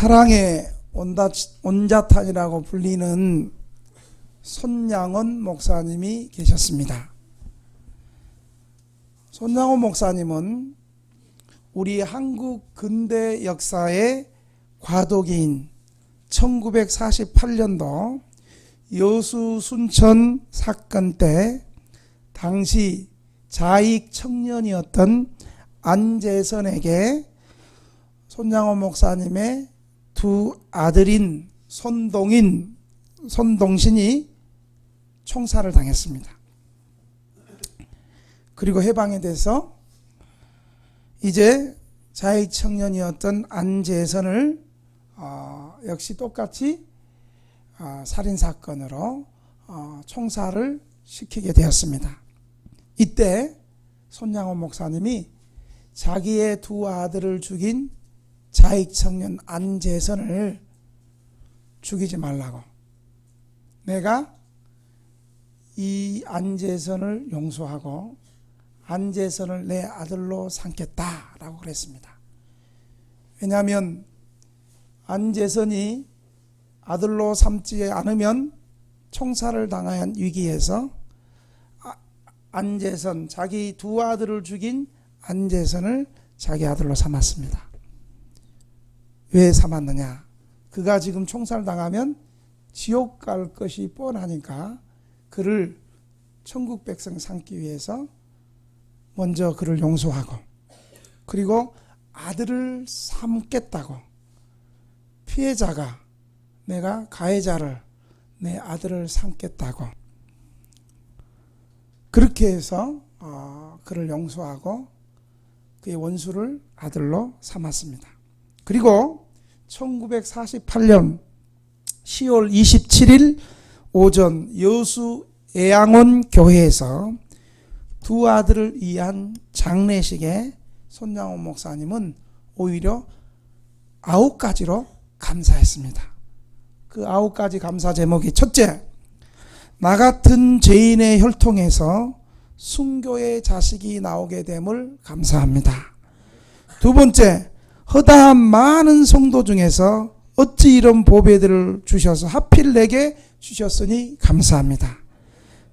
사랑의 온자탄이라고 불리는 손양원 목사님이 계셨습니다. 손양원 목사님은 우리 한국 근대 역사의 과도기인 1948년도 여수 순천 사건 때 당시 자익 청년이었던 안재선에게 손양원 목사님의 두 아들인 손동신이 총살을 당했습니다. 그리고 해방이 돼서 이제 자익 청년이었던 안재선을 역시 똑같이 살인사건으로 총살을 시키게 되었습니다. 이때 손양원 목사님이 자기의 두 아들을 죽인 자익 청년 안재선을 죽이지 말라고, 내가 이 안재선을 용서하고 안재선을 내 아들로 삼겠다라고 그랬습니다. 왜냐하면 안재선이 아들로 삼지 않으면 총살을 당한 위기에서 안재선, 자기 두 아들을 죽인 안재선을 자기 아들로 삼았습니다. 왜 삼았느냐? 그가 지금 총살 당하면 지옥 갈 것이 뻔하니까 그를 천국 백성 삼기 위해서 먼저 그를 용서하고, 그리고 아들을 삼겠다고, 피해자가 내가 가해자를 내 아들을 삼겠다고 그렇게 해서 그를 용서하고 그의 원수를 아들로 삼았습니다. 그리고 1948년 10월 27일 오전 여수 애양원 교회에서 두 아들을 위한 장례식에 손양원 목사님은 오히려 9가지로 감사했습니다. 그 9가지 감사 제목이: 첫째, 나 같은 죄인의 혈통에서 순교의 자식이 나오게 됨을 감사합니다. 두 번째, 허다한 많은 성도 중에서 어찌 이런 보배들을 주셔서 하필 내게 주셨으니 감사합니다.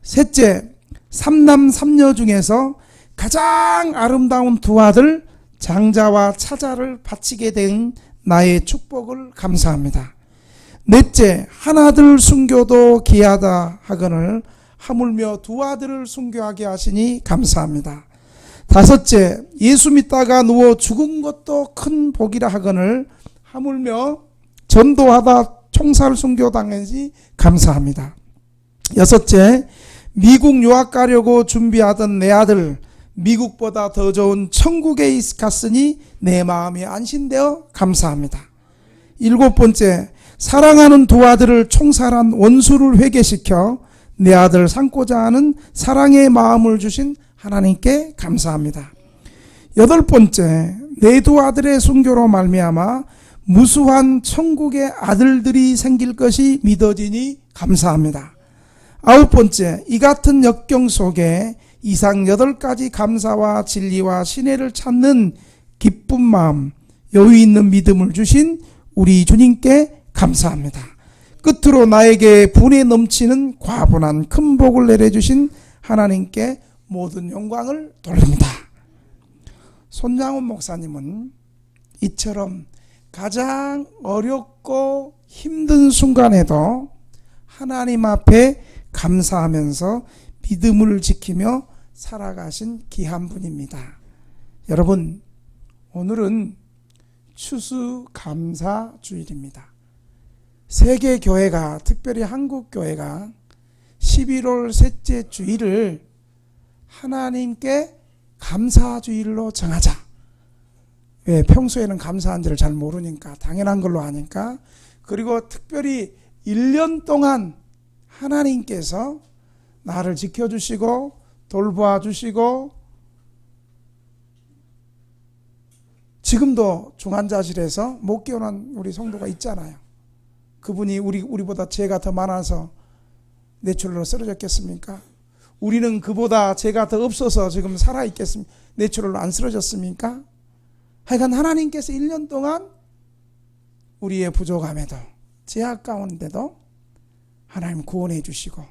셋째, 삼남 삼녀 중에서 가장 아름다운 두 아들 장자와 차자를 바치게 된 나의 축복을 감사합니다. 넷째, 한 아들 순교도 귀하다 하거늘 하물며 두 아들을 순교하게 하시니 감사합니다. 다섯째, 예수 믿다가 누워 죽은 것도 큰 복이라 하거늘 하물며 전도하다 총살 순교당하니 감사합니다. 여섯째, 미국 유학 가려고 준비하던 내 아들 미국보다 더 좋은 천국에 갔으니 내 마음이 안심되어 감사합니다. 일곱 번째, 사랑하는 두 아들을 총살한 원수를 회개시켜 내 아들 삼고자 하는 사랑의 마음을 주신 하나님께 감사합니다. 여덟 번째, 내 두 아들의 순교로 말미암아 무수한 천국의 아들들이 생길 것이 믿어지니 감사합니다. 아홉 번째, 이 같은 역경 속에 이상 8가지 감사와 진리와 신뢰를 찾는 기쁜 마음, 여유 있는 믿음을 주신 우리 주님께 감사합니다. 끝으로 나에게 분에 넘치는 과분한 큰 복을 내려주신 하나님께 모든 영광을 돌립니다. 손양원 목사님은 이처럼 가장 어렵고 힘든 순간에도 하나님 앞에 감사하면서 믿음을 지키며 살아가신 귀한 분입니다. 여러분, 오늘은 추수감사주일입니다. 세계교회가, 특별히 한국교회가 11월 셋째 주일을 하나님께 감사주일로 정하자. 왜? 평소에는 감사한지를 잘 모르니까, 당연한 걸로 아니까. 그리고 특별히 1년 동안 하나님께서 나를 지켜주시고 돌보아주시고, 지금도 중환자실에서 못 깨어난 우리 성도가 있잖아요. 그분이 우리보다 죄가 더 많아서 뇌출혈로 쓰러졌겠습니까? 우리는 그보다 죄가 더 없어서 지금 살아있겠습니까? 뇌출혈로 안 쓰러졌습니까? 하여간 하나님께서 1년 동안 우리의 부족함에도 제약 가운데도 하나님 구원해 주시고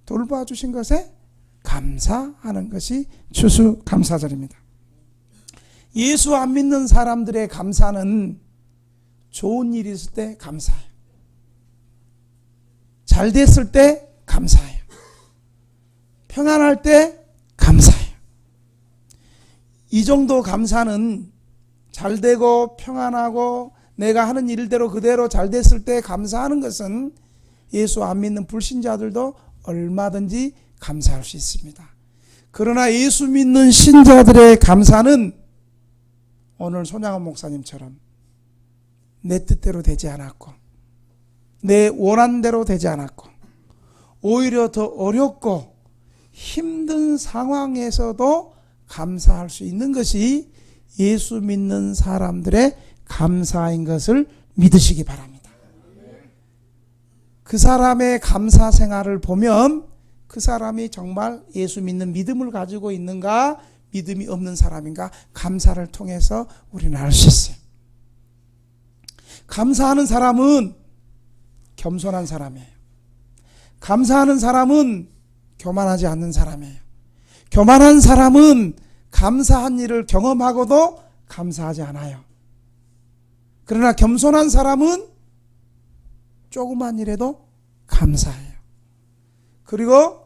돌봐주신 것에 감사하는 것이 추수감사절입니다. 예수 안 믿는 사람들의 감사는 좋은 일이 있을 때 감사해요. 잘 됐을 때 감사해요. 평안할 때 감사해요. 이 정도 감사는 잘 되고 평안하고 내가 하는 일대로 그대로 잘 됐을 때 감사하는 것은 예수 안 믿는 불신자들도 얼마든지 감사할 수 있습니다. 그러나 예수 믿는 신자들의 감사는 오늘 손양원 목사님처럼 내 뜻대로 되지 않았고 내 원한대로 되지 않았고 오히려 더 어렵고 힘든 상황에서도 감사할 수 있는 것이 예수 믿는 사람들의 감사인 것을 믿으시기 바랍니다. 그 사람의 감사 생활을 보면 그 사람이 정말 예수 믿는 믿음을 가지고 있는가 믿음이 없는 사람인가 감사를 통해서 우리는 알 수 있어요. 감사하는 사람은 겸손한 사람이에요. 감사하는 사람은 교만하지 않는 사람이에요. 교만한 사람은 감사한 일을 경험하고도 감사하지 않아요. 그러나 겸손한 사람은 조그만 일에도 감사해요. 그리고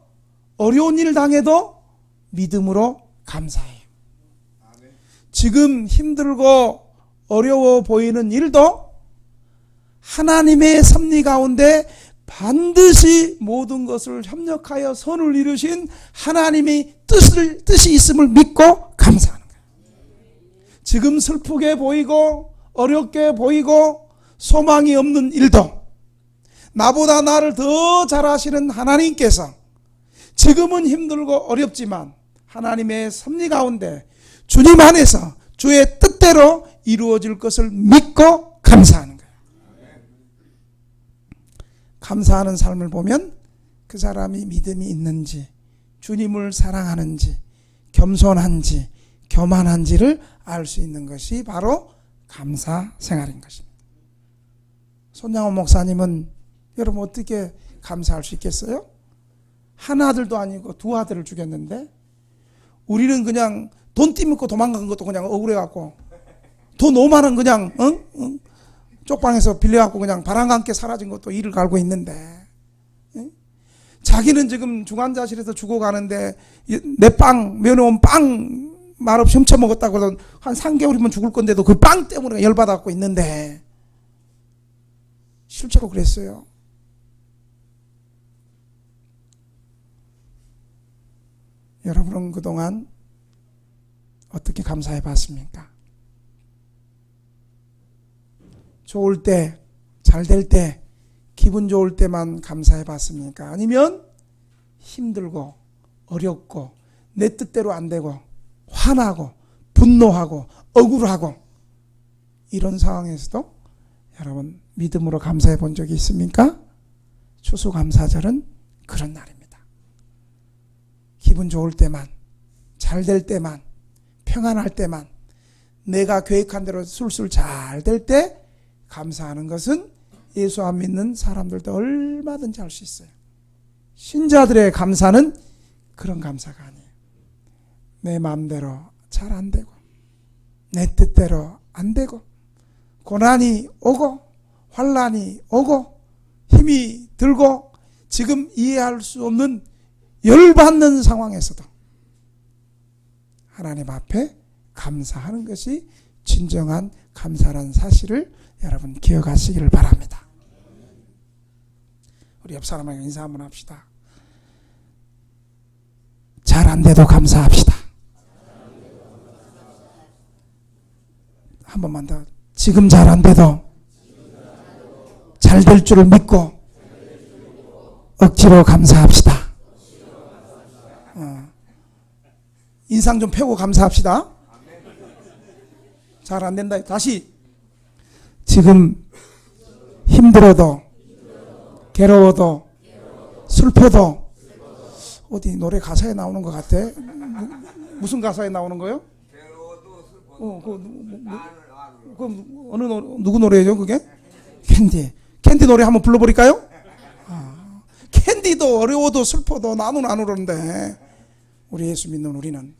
어려운 일 당해도 믿음으로 감사해요. 지금 힘들고 어려워 보이는 일도 하나님의 섭리 가운데 반드시 모든 것을 협력하여 선을 이루신 하나님의 뜻이 있음을 믿고 감사하는 거예요. 지금 슬프게 보이고 어렵게 보이고 소망이 없는 일도 나보다 나를 더 잘하시는 하나님께서 지금은 힘들고 어렵지만 하나님의 섭리 가운데 주님 안에서 주의 뜻대로 이루어질 것을 믿고 감사하는 거예요. 감사하는 삶을 보면 그 사람이 믿음이 있는지 주님을 사랑하는지 겸손한지 교만한지를 알 수 있는 것이 바로 감사 생활인 것입니다. 손양원 목사님은 여러분 어떻게 감사할 수 있겠어요? 한 아들도 아니고 두 아들을 죽였는데 우리는 그냥 돈 띠먹고 도망간 것도 그냥 억울해갖고 돈 5만원 그냥 쪽방에서 빌려갖고 그냥 바람과 함께 사라진 것도 이를 갈고 있는데 자기는 지금 중환자실에서 죽어가는데 내 빵 면허온 빵 말없이 훔쳐먹었다고 해서 한 3개월이면 죽을 건데도 그 빵 때문에 열받아갖고 있는데 실제로 그랬어요. 여러분은 그동안 어떻게 감사해 봤습니까? 좋을 때, 잘 될 때, 기분 좋을 때만 감사해 봤습니까? 아니면 힘들고 어렵고 내 뜻대로 안 되고 화나고 분노하고 억울하고 이런 상황에서도 여러분 믿음으로 감사해 본 적이 있습니까? 추수감사절은 그런 날입니다. 기분 좋을 때만, 잘 될 때만, 평안할 때만, 내가 계획한 대로 술술 잘 될 때 감사하는 것은 예수 안 믿는 사람들도 얼마든지 할 수 있어요. 신자들의 감사는 그런 감사가 아니에요. 내 마음대로 잘 안 되고 내 뜻대로 안 되고 고난이 오고 환난이 오고 힘이 들고 지금 이해할 수 없는 열받는 상황에서도 하나님 앞에 감사하는 것이 진정한 감사라는 사실을 여러분 기억하시기를 바랍니다. 우리 옆 사람에게 인사 한번 합시다. 잘 안 돼도 감사합시다. 한 번만 더. 지금 잘 안 돼도 잘 될 줄을 믿고 억지로 감사합시다. 인상 좀 펴고 감사합시다. 잘 안 된다. 다시. 지금 힘들어도 괴로워도 슬퍼도 어디 노래 가사에 나오는 것 같아? 무슨 가사에 나오는 거예요? 괴로워도 슬퍼도 그 어느 누구 노래죠 그게? 캔디 노래 한번 불러버릴까요? 캔디도 어려워도 슬퍼도 나는 안 울었는데 우리 예수 믿는 우리는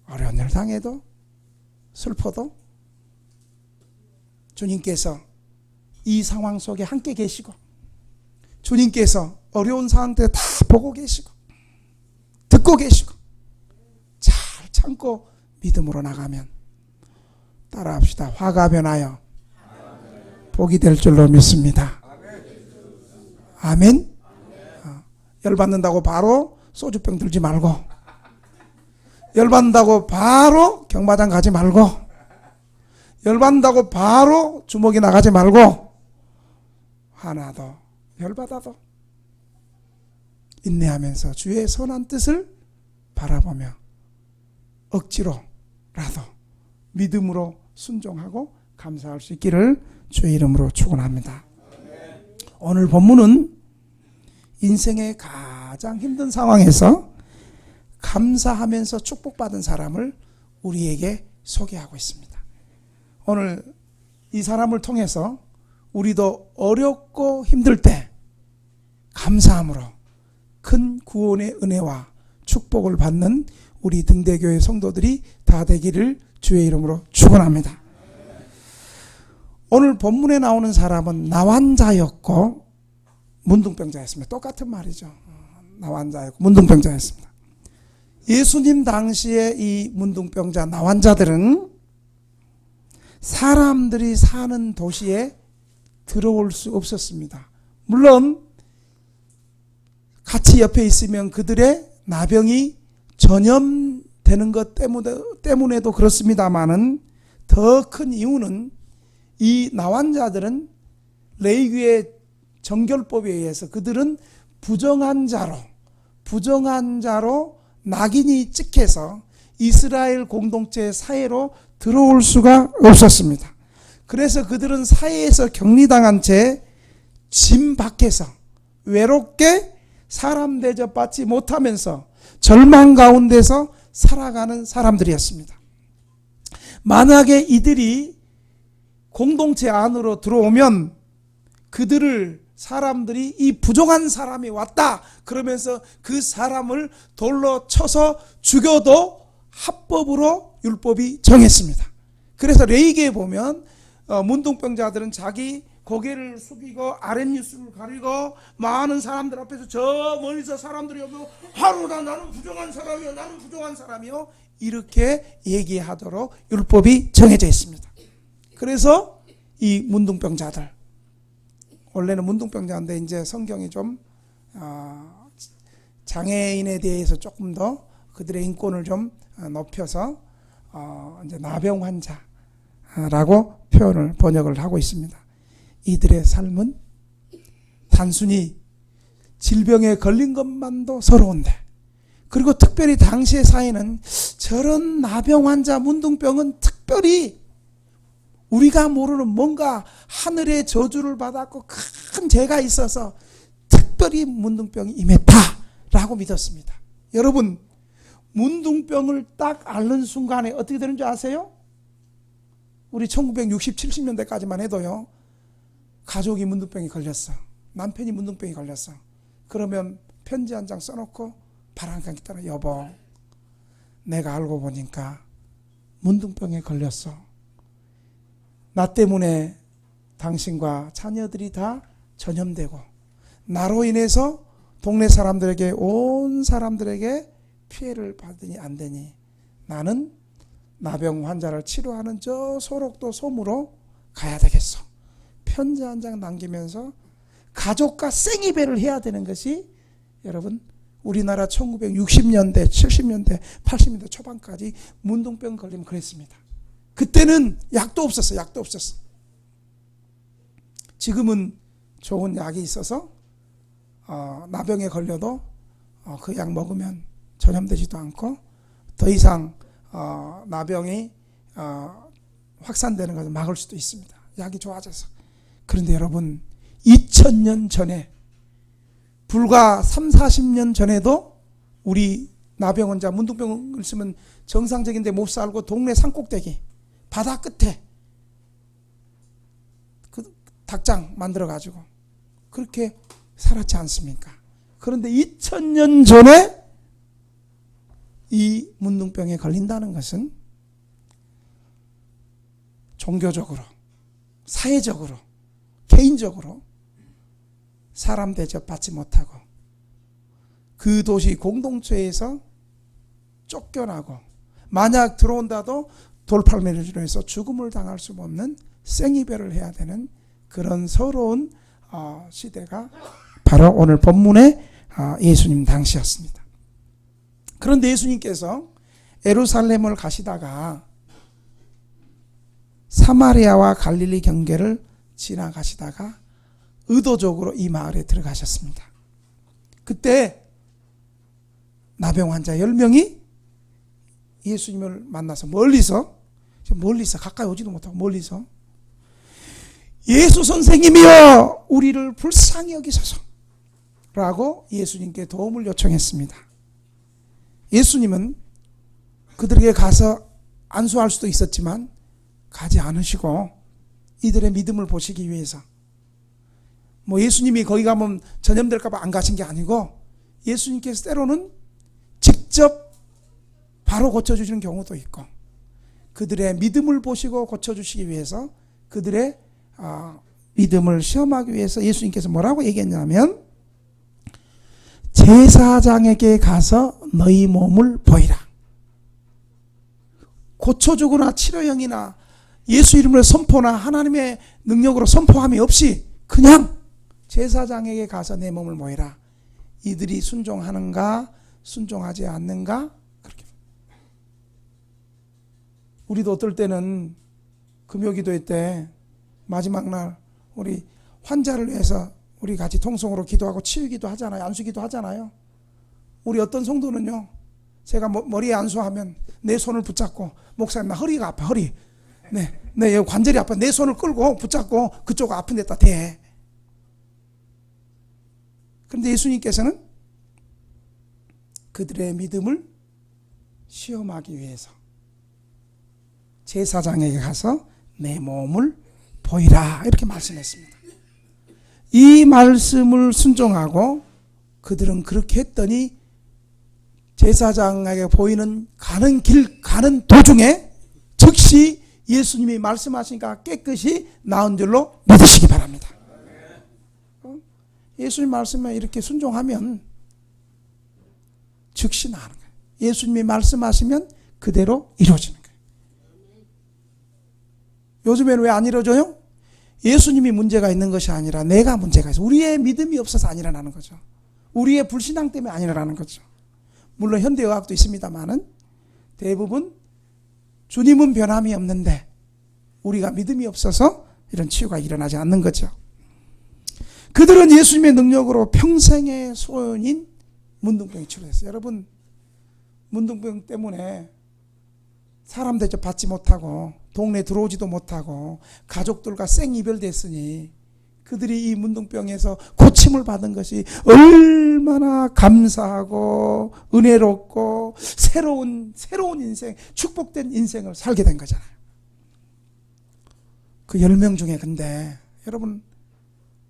어려운 일 당해도 슬퍼도 주님께서 이 상황 속에 함께 계시고 주님께서 어려운 상황들 다 보고 계시고 듣고 계시고 잘 참고 믿음으로 나가면 따라합시다. 화가 변하여 복이 될 줄로 믿습니다. 아멘. 열받는다고 바로 소주병 들지 말고, 열받는다고 바로 경마장 가지 말고, 열받는다고 바로 주먹이 나가지 말고, 화나도 열받아도 인내하면서 주의 선한 뜻을 바라보며 억지로라도 믿음으로 순종하고 감사할 수 있기를 주의 이름으로 축원합니다. 오늘 본문은 인생의 가장 힘든 상황에서 감사하면서 축복받은 사람을 우리에게 소개하고 있습니다. 오늘 이 사람을 통해서 우리도 어렵고 힘들 때 감사함으로 큰 구원의 은혜와 축복을 받는 우리 등대교회 성도들이 다 되기를 주의 이름으로 축원합니다. 오늘 본문에 나오는 사람은 나환자였고 문둥병자였습니다. 똑같은 말이죠. 나환자였고 문둥병자였습니다. 예수님 당시에 이 문둥병자 나환자들은 사람들이 사는 도시에 들어올 수 없었습니다. 물론 같이 옆에 있으면 그들의 나병이 전염되는 것 때문에도 그렇습니다만은 더 큰 이유는 이 나환자들은 레위기의 정결법에 의해서 그들은 부정한 자로 낙인이 찍혀서 이스라엘 공동체 사회로 들어올 수가 없었습니다. 그래서 그들은 사회에서 격리당한 채 짐 밖에서 외롭게 사람 대접받지 못하면서 절망 가운데서 살아가는 사람들이었습니다. 만약에 이들이 공동체 안으로 들어오면 그들을 사람들이 이 부정한 사람이 왔다 그러면서 그 사람을 돌로 쳐서 죽여도 합법으로 율법이 정했습니다. 그래서 레위기에 보면 문둥병자들은 자기 고개를 숙이고 아랫입술을 가리고 많은 사람들 앞에서 저 멀리서 사람들이 오면 하루나 나는 부정한 사람이요 이렇게 얘기하도록 율법이 정해져 있습니다. 그래서 이 문둥병자들, 원래는 문둥병자인데 이제 성경이 좀 장애인에 대해서 조금 더 그들의 인권을 좀 높여서 이제 나병 환자라고 표현을 번역을 하고 있습니다. 이들의 삶은 단순히 질병에 걸린 것만도 서러운데, 그리고 특별히 당시의 사회는 저런 나병 환자 문둥병은 특별히 우리가 모르는 뭔가 하늘의 저주를 받았고 큰 죄가 있어서 특별히 문둥병이 임했다라고 믿었습니다. 여러분, 문둥병을 딱 앓는 순간에 어떻게 되는 줄 아세요? 우리 1960, 70년대까지만 해도요, 가족이 문둥병이 걸렸어, 남편이 문둥병이 걸렸어, 그러면 편지 한 장 써놓고 바람감 기다려, 여보 내가 알고 보니까 문둥병에 걸렸어, 나 때문에 당신과 자녀들이 다 전염되고 나로 인해서 동네 사람들에게, 온 사람들에게 피해를 받으니 안 되니 나는 나병 환자를 치료하는 저 소록도 솜으로 가야 되겠어. 편지 한 장 남기면서 가족과 생이배를 해야 되는 것이, 여러분, 우리나라 1960년대, 70년대, 80년대 초반까지 문둥병 걸리면 그랬습니다. 그때는 약도 없었어. 지금은 좋은 약이 있어서 나병에 걸려도 그 약 먹으면 전염되지도 않고 더 이상 나병이 확산되는 것을 막을 수도 있습니다. 약이 좋아져서. 그런데 여러분, 2000년 전에, 불과 3, 40년 전에도 우리 나병 환자, 문둥병을 쓰면 정상적인데 못 살고 동네 산꼭대기, 바다 끝에 닭장 만들어가지고 그렇게 살았지 않습니까? 그런데 2000년 전에 이 문둥병에 걸린다는 것은 종교적으로, 사회적으로, 개인적으로 사람 대접받지 못하고 그 도시 공동체에서 쫓겨나고 만약 들어온다도 돌팔매로 인해서 죽음을 당할 수 없는 생이별을 해야 되는 그런 서러운 시대가 바로 오늘 본문의 예수님 당시였습니다. 그런데 예수님께서 예루살렘을 가시다가 사마리아와 갈릴리 경계를 지나가시다가 의도적으로 이 마을에 들어가셨습니다. 그때 나병 환자 10명이 예수님을 만나서 멀리서 가까이 오지도 못하고 멀리서 예수 선생님이여 우리를 불쌍히 여기소서 라고 예수님께 도움을 요청했습니다. 예수님은 그들에게 가서 안수할 수도 있었지만 가지 않으시고 이들의 믿음을 보시기 위해서 예수님이 거기 가면 전염될까 봐 안 가신 게 아니고 예수님께서 때로는 직접 바로 고쳐주시는 경우도 있고 그들의 믿음을 보시고 고쳐주시기 위해서 그들의 믿음을 시험하기 위해서 예수님께서 뭐라고 얘기했냐면 제사장에게 가서 너희 몸을 보이라. 고쳐주거나 치료형이나 예수 이름으로 선포나 하나님의 능력으로 선포함이 없이 그냥 제사장에게 가서 내 몸을 보이라. 이들이 순종하는가 순종하지 않는가 그렇게. 우리도 어떨 때는 금요기도회 때 마지막 날 우리 환자를 위해서 우리 같이 통성으로 기도하고 치유기도 하잖아요. 안수기도 하잖아요. 우리 어떤 성도는요, 제가 머리에 안수하면 내 손을 붙잡고 목사님 나 허리가 아파 허리 내 관절이 아파 내 손을 끌고 붙잡고 그쪽 아픈 데다 대. 그런데 예수님께서는 그들의 믿음을 시험하기 위해서 제사장에게 가서 내 몸을 보이라 이렇게 말씀했습니다. 이 말씀을 순종하고 그들은 그렇게 했더니 제사장에게 보이는 가는 도중에 즉시 예수님이 말씀하시니까 깨끗이 나은 줄로 믿으시기 바랍니다. 예수님 말씀에 이렇게 순종하면 즉시 나는 거예요. 예수님이 말씀하시면 그대로 이루어지는 거예요. 요즘에는 왜 안 이루어져요? 예수님이 문제가 있는 것이 아니라 내가 문제가 있어. 우리의 믿음이 없어서 안 일어나는 거죠. 우리의 불신앙 때문에 안 일어나는 거죠. 물론 현대의학도 있습니다만은 대부분 주님은 변함이 없는데 우리가 믿음이 없어서 이런 치유가 일어나지 않는 거죠. 그들은 예수님의 능력으로 평생의 소원인 문둥병이 치료됐어요. 여러분, 문둥병 때문에 사람 대접 받지 못하고 동네 들어오지도 못하고 가족들과 생이별됐으니 그들이 이 문둥병에서 고침을 받은 것이 얼마나 감사하고 은혜롭고 새로운 인생, 축복된 인생을 살게 된 거잖아요. 그 10명 중에 근데 여러분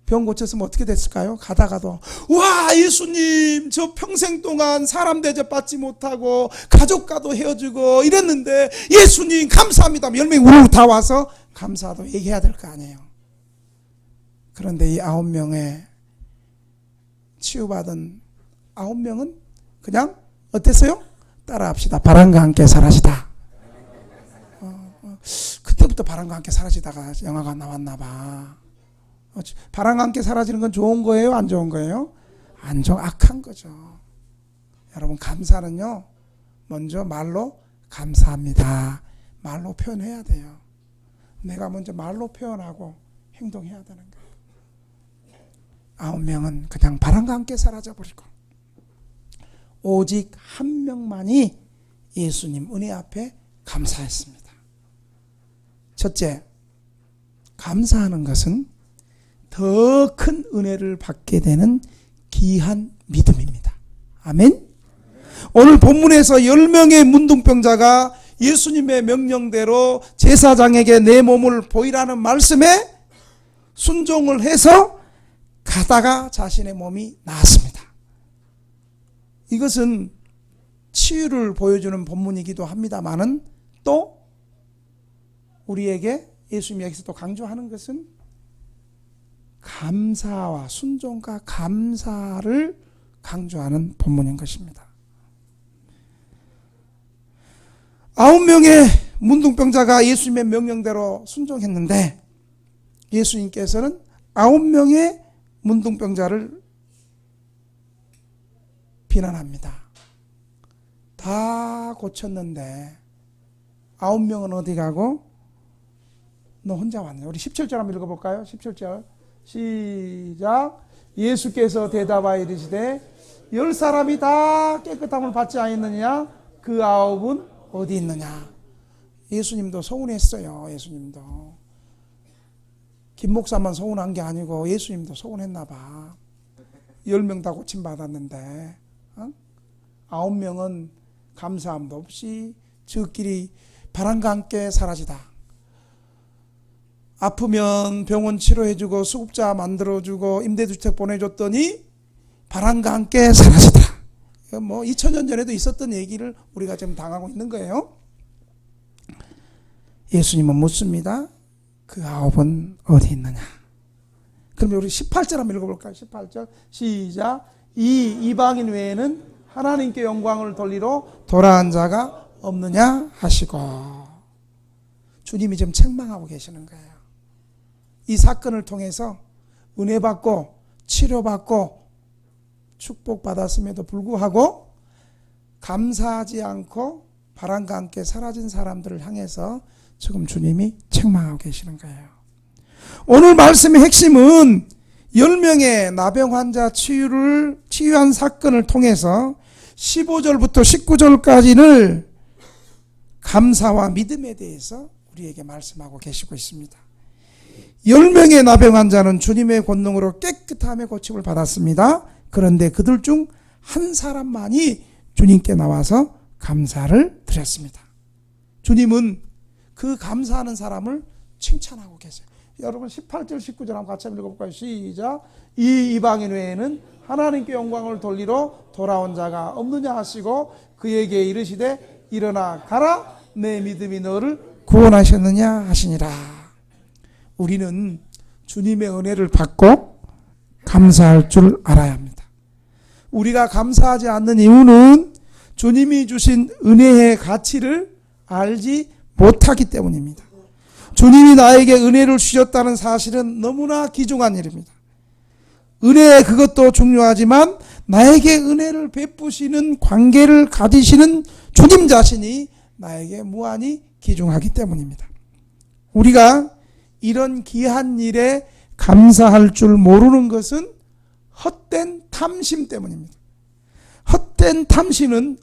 병 고쳤으면 어떻게 됐을까요? 가다가도 와 예수님 저 평생 동안 사람 대접 받지 못하고 가족과도 헤어지고 이랬는데 예수님 감사합니다. 10명이 우르르 다 와서 감사도 얘기해야 될 거 아니에요. 그런데 이 9명의 치유받은 9명은 그냥 어땠어요? 따라합시다. 바람과 함께 사라지다. 그때부터 바람과 함께 사라지다가 영화가 나왔나 봐. 바람과 함께 사라지는 건 좋은 거예요? 안 좋은 거예요? 안 좋은, 악한 거죠. 여러분 감사는요 먼저 말로 감사합니다. 말로 표현해야 돼요. 내가 먼저 말로 표현하고 행동해야 되는 거예요. 9명은 그냥 바람과 함께 사라져버리고 오직 한 명만이 예수님 은혜 앞에 감사했습니다. 첫째, 감사하는 것은 더 큰 은혜를 받게 되는 귀한 믿음입니다. 아멘. 오늘 본문에서 10명의 문둥병자가 예수님의 명령대로 제사장에게 내 몸을 보이라는 말씀에 순종을 해서 가다가 자신의 몸이 나았습니다. 이것은 치유를 보여주는 본문이기도 합니다만은 또 우리에게 예수님이 여기서 또 강조하는 것은 감사와 순종과 감사를 강조하는 본문인 것입니다. 9명의 문둥병자가 예수님의 명령대로 순종했는데 예수님께서는 9명의 문둥병자를 비난합니다. 다 고쳤는데 9명은 어디 가고 너 혼자 왔네. 우리 17절 한번 읽어볼까요? 17절 시작. 예수께서 대답하여 이르시되 10사람이 다 깨끗함을 받지 않았느냐? 그 9은 어디 있느냐? 예수님도 서운했어요. 예수님도 김 목사만 서운한 게 아니고 예수님도 서운했나 봐. 10명 다 고침받았는데 9명은 감사함도 없이 저끼리 바람과 함께 사라지다. 아프면 병원 치료해주고 수급자 만들어주고 임대주택 보내줬더니 바람과 함께 사라지다. 뭐 2000년 전에도 있었던 얘기를 우리가 지금 당하고 있는 거예요. 예수님은 묻습니다. 그 9은 어디 있느냐? 그럼 우리 18절 한번 읽어볼까요? 18절 시작. 이 이방인 외에는 하나님께 영광을 돌리러 돌아온 자가 없느냐 하시고, 주님이 지금 책망하고 계시는 거예요. 이 사건을 통해서 은혜 받고 치료받고 축복받았음에도 불구하고 감사하지 않고 바람과 함께 사라진 사람들을 향해서 지금 주님이 책망하고 계시는 거예요. 오늘 말씀의 핵심은 10명의 나병 환자 치유한 사건을 통해서 15절부터 19절까지를 감사와 믿음에 대해서 우리에게 말씀하고 계시고 있습니다. 10명의 나병 환자는 주님의 권능으로 깨끗함의 고침을 받았습니다. 그런데 그들 중 한 사람만이 주님께 나와서 감사를 드렸습니다. 주님은 그 감사하는 사람을 칭찬하고 계세요. 여러분 18절 19절 한번 같이 한번 읽어볼까요? 시작. 이 이방인 외에는 하나님께 영광을 돌리러 돌아온 자가 없느냐 하시고 그에게 이르시되 일어나 가라 내 믿음이 너를 구원하셨느냐 하시니라. 우리는 주님의 은혜를 받고 감사할 줄 알아야 합니다. 우리가 감사하지 않는 이유는 주님이 주신 은혜의 가치를 알지 못하기 때문입니다. 주님이 나에게 은혜를 주셨다는 사실은 너무나 귀중한 일입니다. 은혜 그것도 중요하지만 나에게 은혜를 베푸시는 관계를 가지시는 주님 자신이 나에게 무한히 귀중하기 때문입니다. 우리가 이런 귀한 일에 감사할 줄 모르는 것은 헛된 탐심 때문입니다. 헛된 탐심은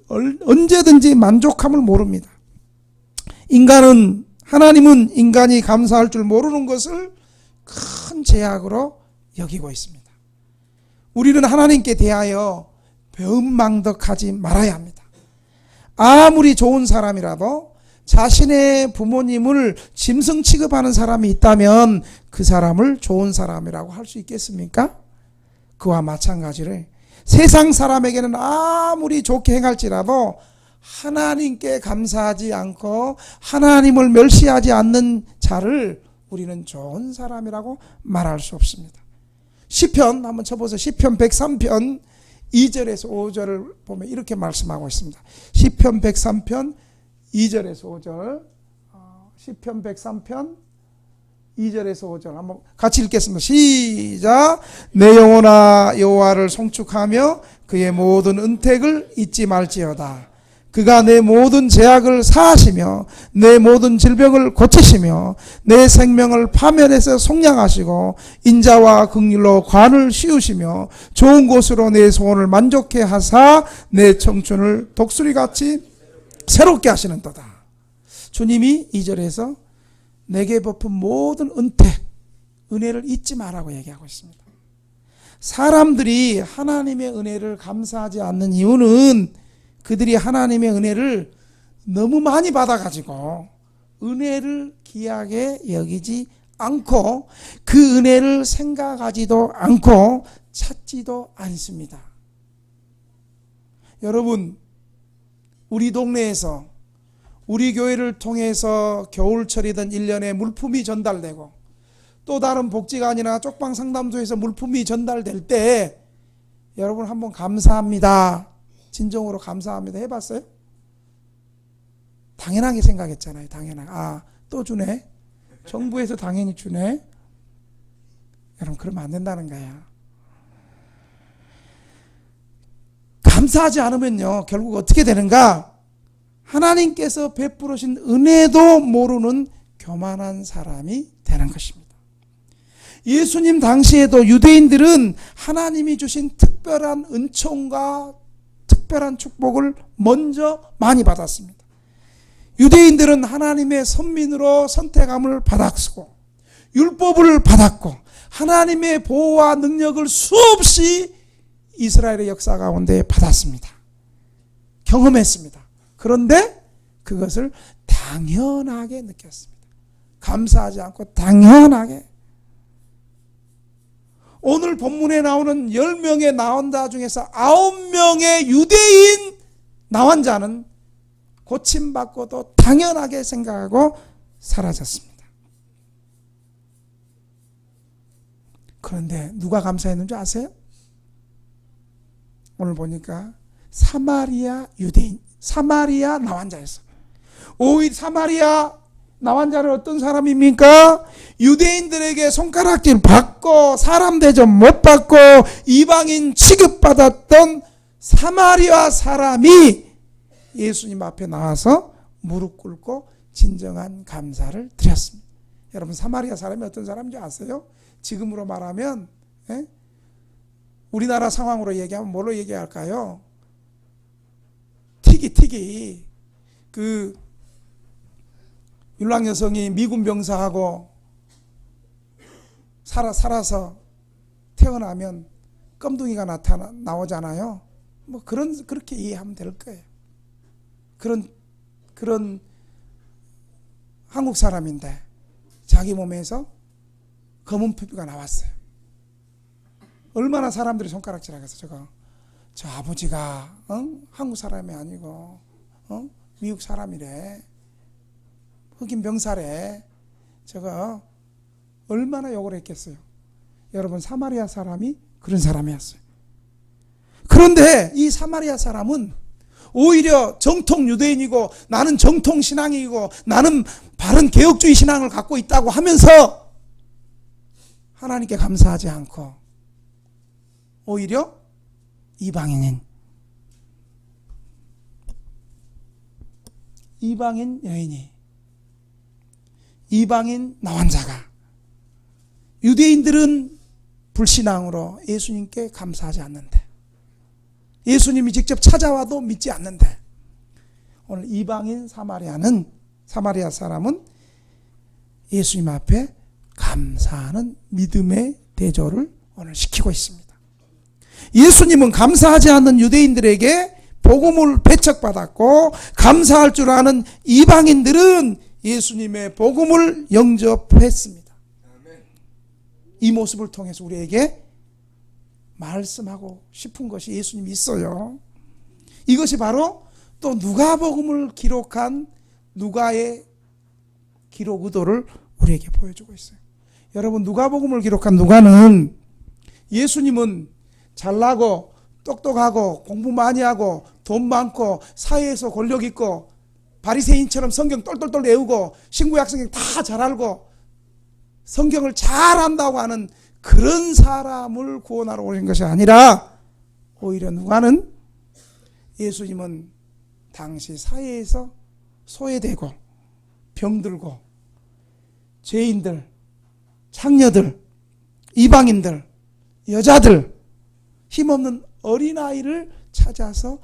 언제든지 만족함을 모릅니다. 하나님은 인간이 감사할 줄 모르는 것을 큰 제약으로 여기고 있습니다. 우리는 하나님께 대하여 배은망덕하지 말아야 합니다. 아무리 좋은 사람이라도 자신의 부모님을 짐승 취급하는 사람이 있다면 그 사람을 좋은 사람이라고 할 수 있겠습니까? 그와 마찬가지로 세상 사람에게는 아무리 좋게 행할지라도 하나님께 감사하지 않고 하나님을 멸시하지 않는 자를 우리는 좋은 사람이라고 말할 수 없습니다. 시편 한번 쳐보세요. 시편 103편 2절에서 5절을 보면 이렇게 말씀하고 있습니다. 시편 103편 2절에서 5절, 시편 103편 2절에서 5절 한번 같이 읽겠습니다. 시작. 내 영혼아 여호와를 송축하며 그의 모든 은택을 잊지 말지어다. 그가 내 모든 죄악을 사하시며 내 모든 질병을 고치시며 내 생명을 파멸해서 속량하시고 인자와 긍휼로 관을 씌우시며 좋은 곳으로 내 소원을 만족해 하사 내 청춘을 독수리같이 새롭게 하시는도다. 주님이 2절에서 내게 베푼 모든 은혜를 잊지 말라고 얘기하고 있습니다. 사람들이 하나님의 은혜를 감사하지 않는 이유는 그들이 하나님의 은혜를 너무 많이 받아가지고 은혜를 귀하게 여기지 않고 그 은혜를 생각하지도 않고 찾지도 않습니다. 여러분, 우리 동네에서 우리 교회를 통해서 겨울철이든 1년에 물품이 전달되고 또 다른 복지관이나 쪽방 상담소에서 물품이 전달될 때 여러분 한번 감사합니다, 진정으로 감사합니다 해봤어요? 당연하게 생각했잖아요. 당연하게. 아, 또 주네. 정부에서 당연히 주네. 여러분, 그러면 안 된다는 거야. 감사하지 않으면요, 결국 어떻게 되는가? 하나님께서 베풀으신 은혜도 모르는 교만한 사람이 되는 것입니다. 예수님 당시에도 유대인들은 하나님이 주신 특별한 은총과 특별한 축복을 먼저 많이 받았습니다. 유대인들은 하나님의 선민으로 선택함을 받았고 율법을 받았고 하나님의 보호와 능력을 수없이 이스라엘의 역사 가운데 받았습니다. 경험했습니다. 그런데 그것을 당연하게 느꼈습니다. 감사하지 않고 당연하게. 오늘 본문에 나오는 10명의 나원자 중에서 9명의 유대인 나원자는 고침받고도 당연하게 생각하고 사라졌습니다. 그런데 누가 감사했는지 아세요? 오늘 보니까 사마리아 유대인, 사마리아 나원자였어. 오히려 사마리아 나원자는 어떤 사람입니까? 유대인들에게 손가락질 받고 사람 대접 못 받고 이방인 취급받았던 사마리아 사람이 예수님 앞에 나와서 무릎 꿇고 진정한 감사를 드렸습니다. 여러분, 사마리아 사람이 어떤 사람인지 아세요? 지금으로 말하면 우리나라 상황으로 얘기하면 뭘로 얘기할까요? 티기 그 율랑 여성이 미군 병사하고 살아서 태어나면 껌둥이가 나오잖아요. 뭐 그렇게 이해하면 될 거예요. 그런 한국 사람인데 자기 몸에서 검은 피부가 나왔어요. 얼마나 사람들이 손가락질하겠어. 저 아버지가 한국 사람이 아니고 미국 사람이래, 흑인 병사래, 저거 얼마나 욕을 했겠어요. 여러분, 사마리아 사람이 그런 사람이었어요. 그런데 이 사마리아 사람은 오히려 정통 유대인이고 나는 정통 신앙이고 나는 바른 개혁주의 신앙을 갖고 있다고 하면서 하나님께 감사하지 않고 오히려 이방인 여인이, 이방인 나원자가, 유대인들은 불신앙으로 예수님께 감사하지 않는데, 예수님이 직접 찾아와도 믿지 않는데, 오늘 이방인 사마리아 사람은 예수님 앞에 감사하는 믿음의 대조를 오늘 시키고 있습니다. 예수님은 감사하지 않는 유대인들에게 복음을 배척받았고 감사할 줄 아는 이방인들은 예수님의 복음을 영접했습니다. 이 모습을 통해서 우리에게 말씀하고 싶은 것이 예수님이 있어요. 이것이 바로 또 누가복음을 기록한 누가의 기록 의도를 우리에게 보여주고 있어요. 여러분, 누가복음을 기록한 누가는 예수님은 잘나고 똑똑하고 공부 많이 하고 돈 많고 사회에서 권력 있고 바리새인처럼 성경 똘똘똘 외우고 신구약 성경 다 잘 알고 성경을 잘 안다고 하는 그런 사람을 구원하러 오신 것이 아니라 오히려 누가는 예수님은 당시 사회에서 소외되고 병들고 죄인들, 창녀들, 이방인들, 여자들, 힘없는 어린아이를 찾아서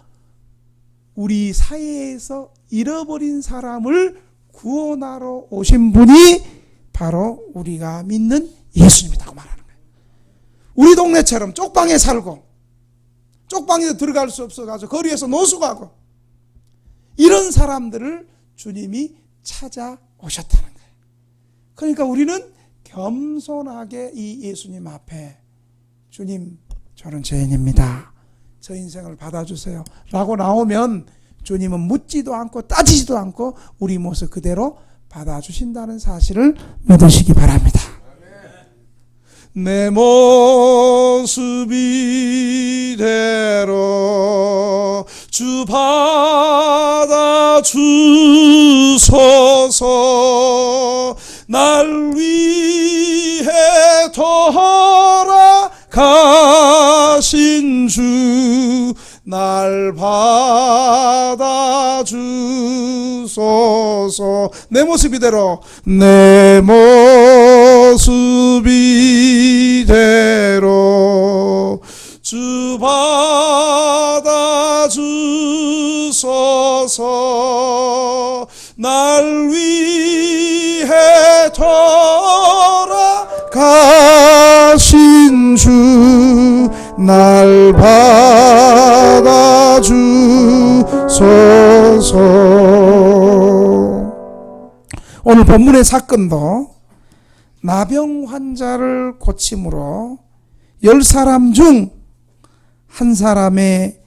우리 사회에서 잃어버린 사람을 구원하러 오신 분이 바로 우리가 믿는 예수님이라고 말하는 거예요. 우리 동네처럼 쪽방에 살고 쪽방에도 들어갈 수 없어가지고 거리에서 노숙하고 이런 사람들을 주님이 찾아오셨다는 거예요. 그러니까 우리는 겸손하게 이 예수님 앞에 주님, 저는 죄인입니다. 저 인생을 받아주세요 라고 나오면 주님은 묻지도 않고 따지지도 않고 우리 모습 그대로 받아주신다는 사실을 믿으시기 바랍니다. 내 모습 이대로 주 받아주소서. 날 위해 돌아가신 주 날 받아주소서. 내 모습 이대로, 내 모습 이대로 주 받아주소서. 날 위해 돌아가신 주 날 받아주소서. 오늘 본문의 사건도 나병 환자를 고침으로 10사람 중 한 사람의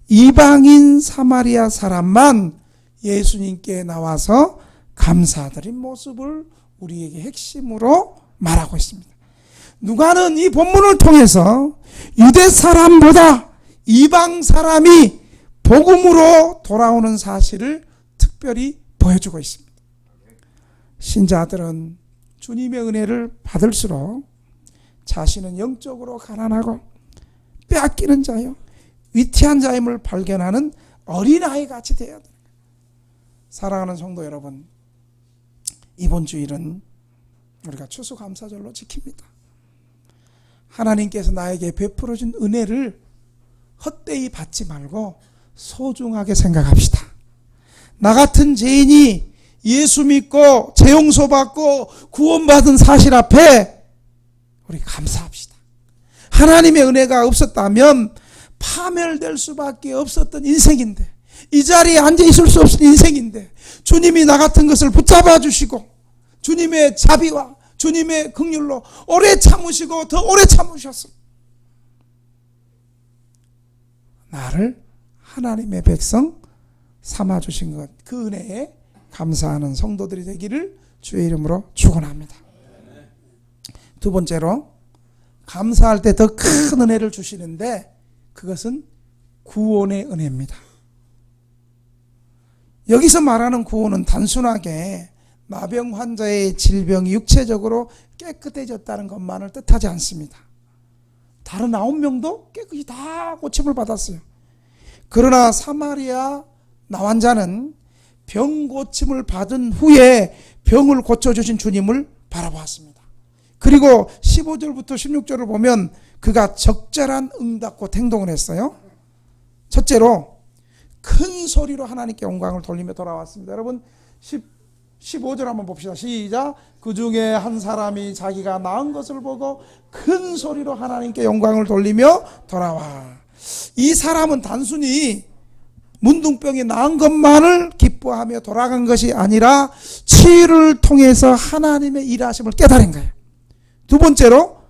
이방인 사마리아 사람만 예수님께 나와서 감사드린 모습을 우리에게 핵심으로 말하고 있습니다. 누가는 이 본문을 통해서 유대 사람보다 이방 사람이 복음으로 돌아오는 사실을 특별히 보여주고 있습니다. 신자들은 주님의 은혜를 받을수록 자신은 영적으로 가난하고 빼앗기는 자요, 위태한 자임을 발견하는 어린아이 같이 되어야 됩니다. 사랑하는 성도 여러분, 이번 주일은 우리가 추수감사절로 지킵니다. 하나님께서 나에게 베풀어준 은혜를 헛되이 받지 말고 소중하게 생각합시다. 나 같은 죄인이 예수 믿고 재용서 받고 구원받은 사실 앞에 우리 감사합시다. 하나님의 은혜가 없었다면 파멸될 수밖에 없었던 인생인데, 이 자리에 앉아 있을 수 없는 인생인데 주님이 나 같은 것을 붙잡아 주시고 주님의 자비와 주님의 긍휼로 오래 참으시고 더 오래 참으셨어. 나를 하나님의 백성 삼아주신 것, 그 은혜에 감사하는 성도들이 되기를 주의 이름으로 축원합니다. 두 번째로, 감사할 때 더 큰 은혜를 주시는데 그것은 구원의 은혜입니다. 여기서 말하는 구원은 단순하게 나병 환자의 질병이 육체적으로 깨끗해졌다는 것만을 뜻하지 않습니다. 다른 9명도 깨끗이 다 고침을 받았어요. 그러나 사마리아 나환자는 병 고침을 받은 후에 병을 고쳐주신 주님을 바라보았습니다. 그리고 15절부터 16절을 보면 그가 적절한 응답과 행동을 했어요. 첫째로 큰 소리로 하나님께 영광을 돌리며 돌아왔습니다. 여러분 15절 한번 봅시다. 시작. 그 중에 한 사람이 자기가 나은 것을 보고 큰 소리로 하나님께 영광을 돌리며 돌아와. 이 사람은 단순히 문둥병이 나은 것만을 기뻐하며 돌아간 것이 아니라 치유를 통해서 하나님의 일하심을 깨달은 거예요. 두 번째로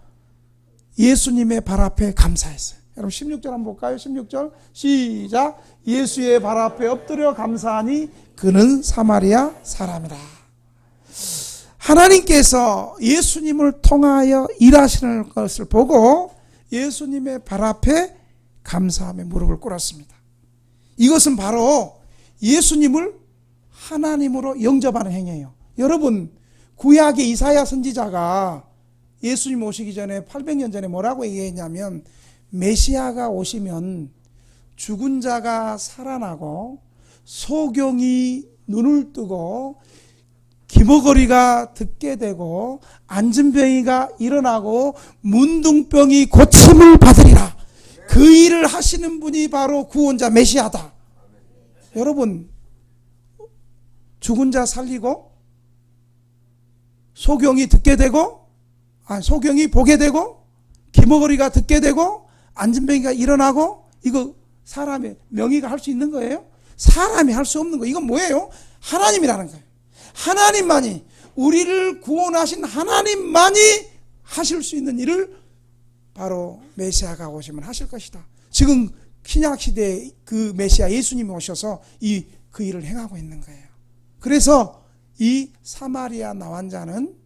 예수님의 발 앞에 감사했어요. 여러분 16절 한번 볼까요? 16절 시작. 예수의 발 앞에 엎드려 감사하니 그는 사마리아 사람이라. 하나님께서 예수님을 통하여 일하시는 것을 보고 예수님의 발 앞에 감사하며 무릎을 꿇었습니다. 이것은 바로 예수님을 하나님으로 영접하는 행위예요. 여러분, 구약의 이사야 선지자가 예수님 오시기 전에 800년 전에 뭐라고 얘기했냐면, 메시아가 오시면 죽은 자가 살아나고 소경이 눈을 뜨고 기머거리가 듣게 되고 안진병이가 일어나고 문둥병이 고침을 받으리라. 그 일을 하시는 분이 바로 구원자 메시아다. 여러분, 죽은 자 살리고 소경이 듣게 되고 소경이 보게 되고 기머거리가 듣게 되고 안진병이가 일어나고, 이거 사람의 명의가 할 수 있는 거예요? 사람이 할 수 없는 거. 이건 뭐예요? 하나님이라는 거예요. 하나님만이 우리를 구원하신 하나님만이 하실 수 있는 일을 바로 메시아가 오시면 하실 것이다. 지금 신약시대에 그 메시아 예수님이 오셔서 그 일을 행하고 있는 거예요. 그래서 이 사마리아 나온 자는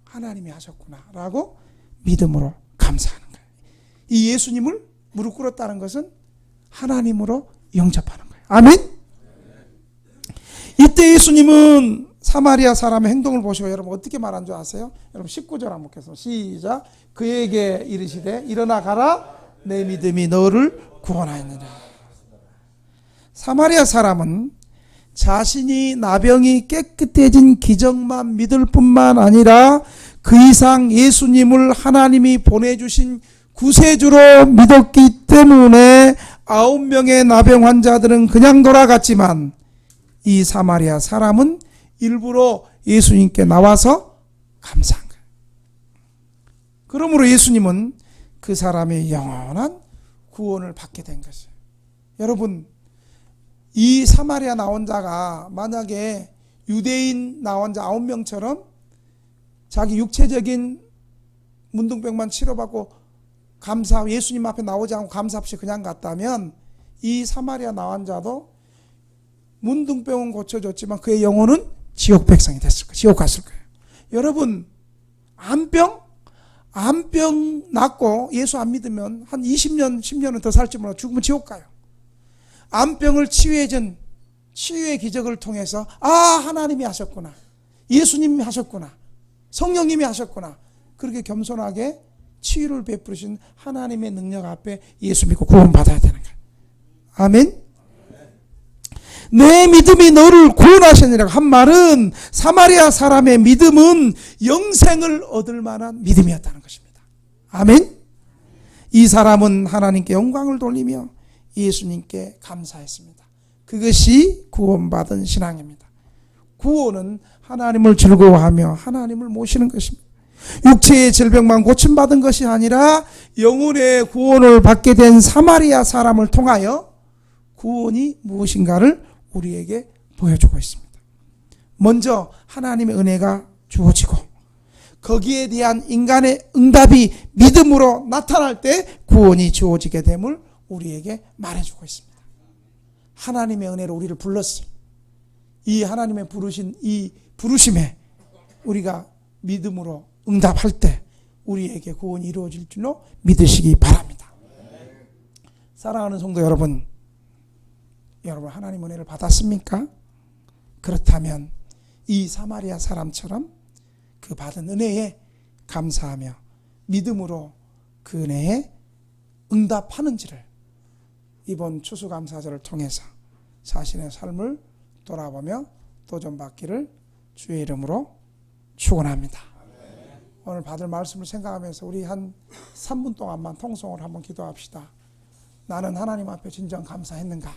하나님이 하셨구나 라고 믿음으로 감사하는 거예요. 이 예수님을 무릎 꿇었다는 것은 하나님으로 영접하는 거예요. 아멘. 이때 예수님은 사마리아 사람의 행동을 보시고 여러분 어떻게 말한 줄 아세요? 여러분 19절 한번 보겠습니다. 시작. 그에게 이르시되 일어나 가라, 내 믿음이 너를 구원하였느니라. 사마리아 사람은 자신이 나병이 깨끗해진 기적만 믿을 뿐만 아니라 그 이상 예수님을 하나님이 보내주신 구세주로 믿었기 때문에 9명의 나병 환자들은 그냥 돌아갔지만 이 사마리아 사람은 일부러 예수님께 나와서 감사한 거예요. 그러므로 예수님은 그 사람의 영원한 구원을 받게 된 것이에요. 여러분, 이 사마리아 나온 자가 만약에 유대인 나온 자 9명처럼 자기 육체적인 문둥병만 치료받고 예수님 앞에 나오지 않고 감사 없이 그냥 갔다면 이 사마리아 나온 자도 문둥병은 고쳐졌지만 그의 영혼은 지옥 백성이 됐을 거예요. 지옥 갔을 거예요. 여러분, 암병 낫고 예수 안 믿으면 한 20년, 10년은 더 살지 몰라 죽으면 지옥 가요. 암병을 치유해준 치유의 기적을 통해서 하나님이 하셨구나, 예수님이 하셨구나, 성령님이 하셨구나, 그렇게 겸손하게 치유를 베푸신 하나님의 능력 앞에 예수 믿고 구원받아야 되는 거예요. 아멘. 내 믿음이 너를 구원하시느라고 한 말은 사마리아 사람의 믿음은 영생을 얻을 만한 믿음이었다는 것입니다. 아멘. 이 사람은 하나님께 영광을 돌리며 예수님께 감사했습니다. 그것이 구원받은 신앙입니다. 구원은 하나님을 즐거워하며 하나님을 모시는 것입니다. 육체의 질병만 고침받은 것이 아니라 영혼의 구원을 받게 된 사마리아 사람을 통하여 구원이 무엇인가를 우리에게 보여주고 있습니다. 먼저 하나님의 은혜가 주어지고 거기에 대한 인간의 응답이 믿음으로 나타날 때 구원이 주어지게 됨을 우리에게 말해주고 있습니다. 하나님의 은혜로 우리를 불렀어요. 이 하나님의 부르신 이 부르심에 우리가 믿음으로 응답할 때 우리에게 구원이 이루어질 줄로 믿으시기 바랍니다. 사랑하는 성도 여러분, 하나님 은혜를 받았습니까? 그렇다면 이 사마리아 사람처럼 그 받은 은혜에 감사하며 믿음으로 그 은혜에 응답하는지를 이번 추수감사절을 통해서 자신의 삶을 돌아보며 도전받기를 주의 이름으로 축원합니다. 오늘 받을 말씀을 생각하면서 우리 한 3분 동안만 통성으로 한번 기도합시다. 나는 하나님 앞에 진정 감사했는가?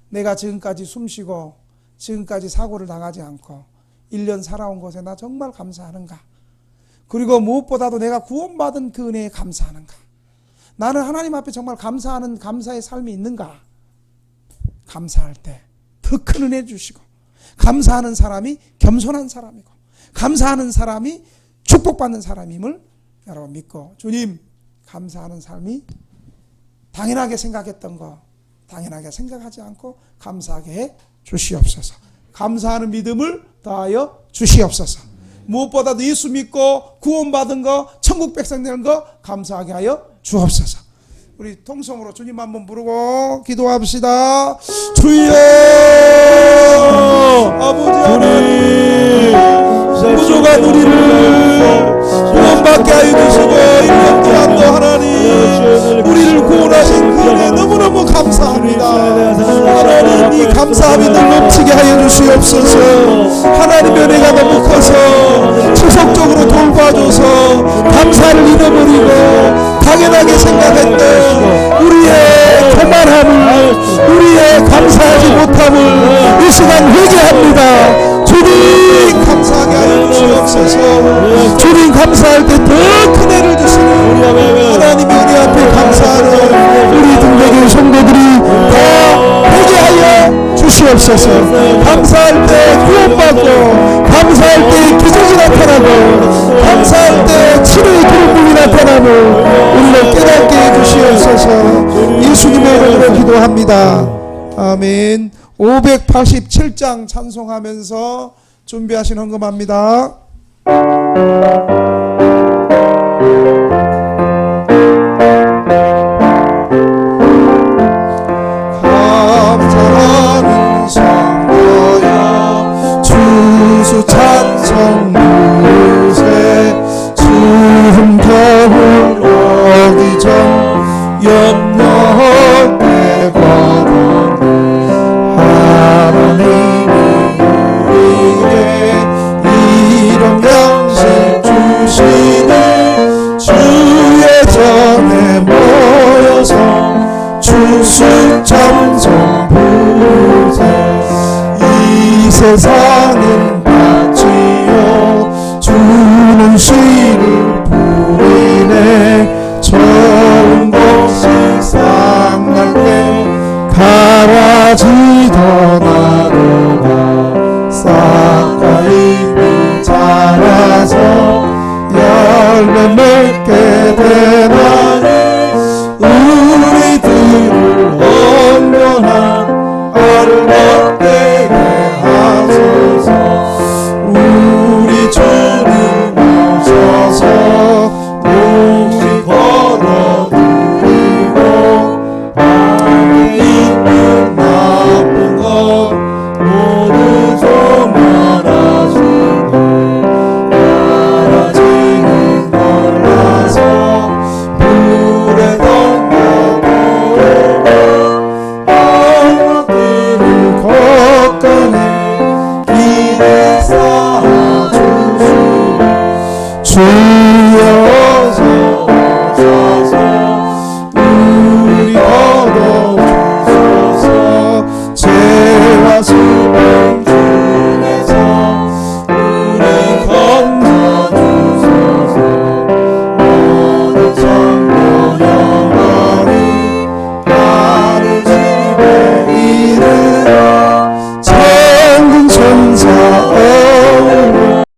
내가 지금까지 숨쉬고 지금까지 사고를 당하지 않고 1년 살아온 것에 나 정말 감사하는가? 그리고 무엇보다도 내가 구원받은 그 은혜에 감사하는가? 나는 하나님 앞에 정말 감사하는 감사의 삶이 있는가? 감사할 때 더 큰 은혜 주시고, 감사하는 사람이 겸손한 사람이고, 감사하는 사람이 축복받는 사람임을 여러분 믿고, 주님, 감사하는 삶이 당연하게 생각했던 거 당연하게 생각하지 않고 감사하게 해 주시옵소서. 감사하는 믿음을 더하여 주시옵소서. 무엇보다도 예수 믿고 구원받은 거, 천국 백성 되는 거 감사하게 하여 주옵소서. 우리 통성으로 주님 한번 부르고 기도합시다. 주여, 아버지 하나님, 부족한 우리를 구원받게 하여 주시고 1년 동안도 하나님 우리를 구원하신 그 은혜 너무너무 감사합니다. 하나님, 이 감사함이 넘치게 하여 주시옵소서. 하나님의 은혜가 너무 커서 지속적으로 돌봐줘서 감사를 잃어버리고 당연하게 생각했던 우리의 교만함을, 우리의 감사하지 못함을 이 시간 회개합니다. 주님, 감사하게 하여 주시옵소서. 주님, 감사할 때 더 큰 은혜를 주시는 하나님의 은혜 앞에 감사하는 우리 등백의 성도들이 더 회개하여 주시옵소서. 주시옵소서. 감사할 때 구원받고, 감사할 때 기적이 나타나고, 감사할 때 치료의 기름이 나타나고 우리를 깨닫게 해주시옵소서. 예수님의 이름으로 기도합니다. 아멘. 587장 찬송하면서 준비하신 헌금합니다. 감사하는 성도여 주수 찬송 무세 추운 겨울 오기 전 염려 빼거든 하나님이 우리에게 이런 양식 주시니 주의 전에 모여서 주수 찬송 부르세 이 세상은 밭이요 주는 씨를 뿌리네 좋은 것이 쌍날 때 가라지던 나무가 싹다 잎이 자라서 열매 맺게 되나니 우리들을 온전한 알을 얻게 하소서 우리 주님 오셔서 몫이 걸어드리고 안에 있는 나쁜 것 모두 소멸하시고 사라지는 걸라서 불에 던져버리고 언덕들을 걷가네 길을 쌓아주시니 주